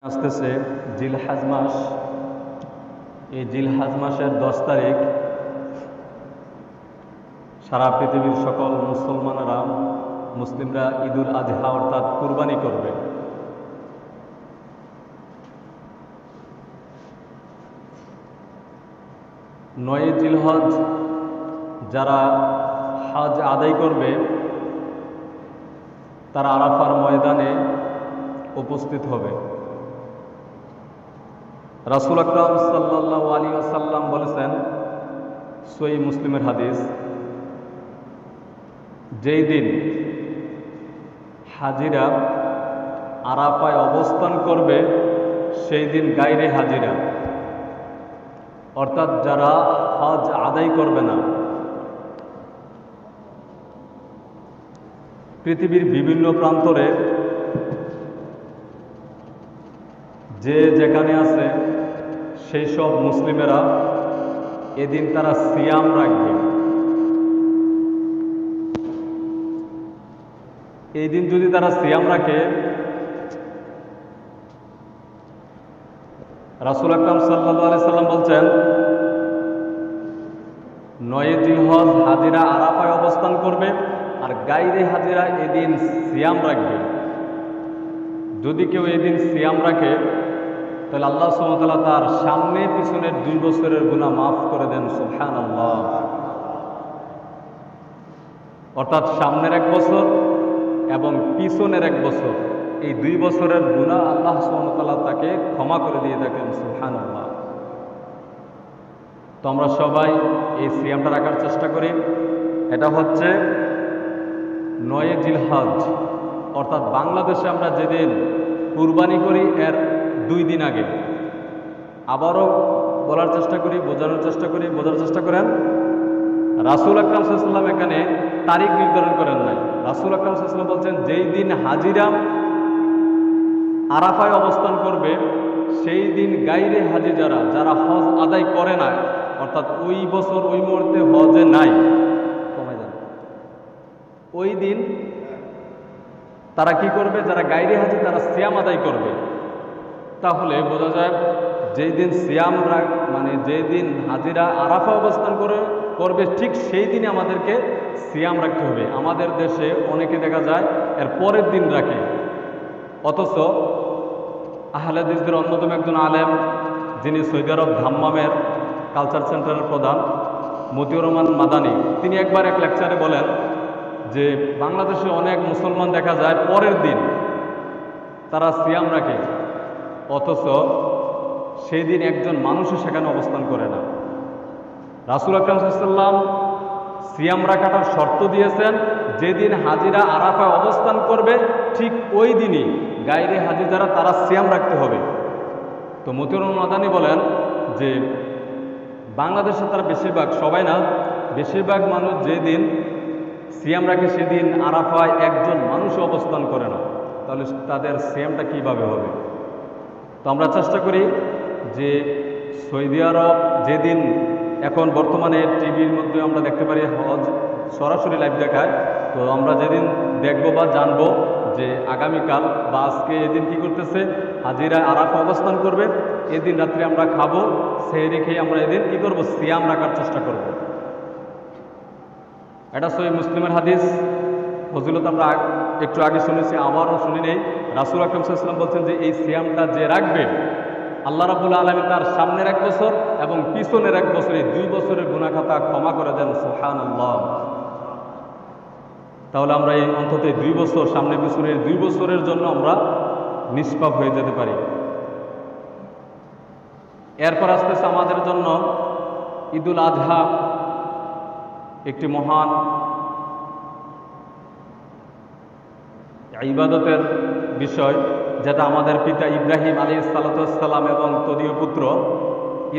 আসতেছে জিলহাজ মাস। এই জিলহাজ মাসের 10 তারিখ সারা পৃথিবীর সকল মুসলিমরা ঈদুল আজহা অর্থাৎ কুরবানি করবে। নয় জিলহজ যারা হজ আদায় করবে তারা আরাফার ময়দানে উপস্থিত হবে। রাসূল আকরাম সাল্লাল্লাহু আলাইহি ওয়াসাল্লাম বলেছেন, সহিহ মুসলিমের হাদিস, যেই দিন হাজিরা আরাফায় অবস্থান করবে সেই দিন গায়রে হাজিরা অর্থাৎ যারা হজ আদায় করবে না, পৃথিবীর বিভিন্ন প্রান্তরে যে যেখানে আছে সেই সব মুসলিমেরা এদিন তারা সিয়াম রাখবে। এই দিন যদি তারা সিয়াম রাখে, রাসূল আকরাম সাল্লাল্লাহু আলাইহি সাল্লাম বলছেন, 9 জিলহজ হাজিরা আরাফায় অবস্থান করবে আর গায়রে হাজিরা এদিন সিয়াম রাখবে। যদি কেউ এদিন সিয়াম রাখে তাহলে আল্লাহ সুবহানাহু ওয়া তাআলা তার সামনে পিছনের 2 বছরের গুনাহ মাফ করে দেন। সুবহানাল্লাহ। অর্থাৎ সামনের 1 বছর এবং পিছনের 1 বছর, এই 2 বছরের গুনাহ আল্লাহ সুবহানাহু ওয়া তাআলা তাকে ক্ষমা করে দিয়ে থাকেন। সুবহানাল্লাহ। তো আমরা সবাই এই সিয়ামটা রাখার চেষ্টা করি। এটা হচ্ছে 9 জিলহজ অর্থাৎ বাংলাদেশে আমরা যেদিন কুরবানি করি এর 2 দিন আগে। আবারও বলার চেষ্টা করি, বোঝার চেষ্টা করেন, রাসূল আকরাম সাল্লাল্লাহু আলাইহি ওয়াসাল্লাম এখানে তারিখ নির্ধারণ করেন নাই। রাসূল আকরাম সাল্লাল্লাহু আলাইহি ওয়াসাল্লাম বলছেন, যেই দিন হাজিরা আরাফায় অবস্থান করবে সেই দিন গায়রে হাজি যারা হজ আদায় করে না, অর্থাৎ ওই বছর ওই মুহূর্তে হজে নাই, ওই দিন তারা কি করবে? যারা গায়রে হাজি তারা সিয়াম আদায় করবে। তাহলে বোঝা যায় যেই দিন সিয়াম মানে যেই দিন হাজিরা আরাফা অবস্থান করবে ঠিক সেই দিনে আমাদেরকে সিয়াম রাখতে হবে। আমাদের দেশে অনেকে দেখা যায় এর পরের দিন রাখে, অথচ আহলে হাদিসদের অন্যতম একজন আলেম, যিনি সৌদি আরব ধাম্মামের কালচার সেন্টারের প্রধান মতিউর রহমান মাদানী, তিনি একবার এক লেকচারে বলেন যে বাংলাদেশে অনেক মুসলমান দেখা যায় পরের দিন তারা সিয়াম রাখে, অথচ সেই দিন একজন মানুষও সেখানে অবস্থান করে না। রাসূল আকরাম সাল্লাল্লাহু আলাইহি ওয়াসাল্লাম সিয়াম রাখাটার শর্ত দিয়েছেন, যেদিন হাজিরা আরাফায় অবস্থান করবে ঠিক ওই দিনই গায়রে হাজি তারা সিয়াম রাখতে হবে। তো মতিউর রহমান মাদানী বলেন যে বাংলাদেশে তারা বেশিরভাগ, সবাই না, বেশিরভাগ মানুষ যেদিন সিয়াম রাখে সেদিন আরাফায় একজন মানুষ অবস্থান করে না, তাহলে তাদের সিয়ামটা কিভাবে হবে? তো আমরা চেষ্টা করি যে সৌদি আরব যেদিন, এখন বর্তমানে টিভির মধ্যে আমরা দেখতে পারি হজ সরাসরি লাইভ দেখায়, তো আমরা যেদিন দেখব বা জানবো যে আগামীকাল বা আজকে এদিন কি করতেছে, হাজিরা আরাফা অবস্থান করবে, এদিন রাত্রে আমরা খাবো, সেই রেখে আমরা এদিন কি করব? সিয়াম রাখার চেষ্টা করব। এটা সহিহ মুসলিমের হাদিস। ফজিলত আমরা একটু আগে শুনেছি, আবারও শুনি নেই। রাসূল আকরাম সাল্লাল্লাহু আলাইহি ওয়াসাল্লাম বলছেন যে এই সিয়ামটা যে রাখবে, আল্লাহ রাব্বুল আলামিন তার সামনের 1 বছর এবং পিছনের 1 বছর, এই 2 বছরের গুনাহ খাতা ক্ষমা করে দেন। সুবহানাল্লাহ। তাহলে আমরা এই অন্তত 2 বছর, সামনে পিছনের 2 বছরের জন্য আমরা নিষ্পাপ হয়ে যেতে পারি। এরপর আসতেছে আমাদের জন্য ঈদুল আজহা, একটি মহান ইবাদতের বিষয়, যেটা আমাদের পিতা ইব্রাহিম আলাইহিস সালাতু ওয়াস সালাম এবং তদীয় পুত্র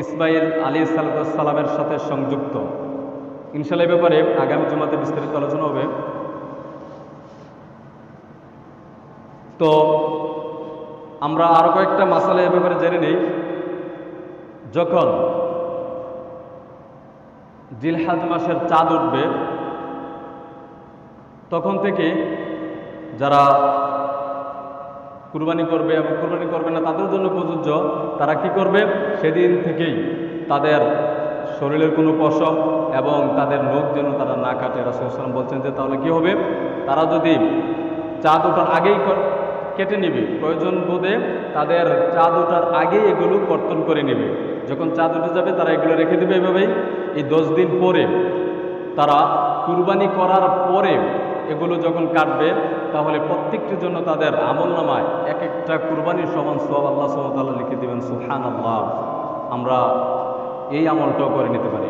ইসমাঈল আলাইহিস সালাতু ওয়াস সালামের সাথে সংযুক্ত। ইনশাআল্লাহ এই ব্যাপারে আগামী জুমাতে বিস্তারিত আলোচনা হবে। তো আমরা আরো কয়েকটা মাসালা এই ব্যাপারে জেনে নিই। যখন জিলহজ মাসের চাঁদ উঠবে তখন থেকে যারা কুরবানি করবে এবং কুরবানি করবে না তাদের জন্য প্রযোজ্য। তারা কি করবে, সেদিন থেকেই তাদের শরীরের কোনো পশম এবং তাদের নখ যেন তারা না কাটে। রাসূল সাল্লাল্লাহু আলাইহি ওয়াসাল্লাম বলছেন যে তাহলে কি হবে, তারা যদি চাঁদ ওঠার আগেই কেটে নেবে, প্রয়োজন বোধে তাদের চাঁদ ওঠার আগেই এগুলো কর্তন করে নেবে। যখন চাঁদ উঠে যাবে তারা এগুলো রেখে দেবে এভাবেই। এই 10 দিন পরে তারা কুরবানি করার পরে এগুলো যখন কাটবে, তাহলে প্রত্যেকটির জন্য তাদের আমলনামায় এক একটা কুরবানির সমান সওয়াব আল্লাহ সুবহানাহু ওয়া তাআলা লিখে দেবেন। সুবহানাল্লাহ। আমরা এই আমলটাও করে নিতে পারি।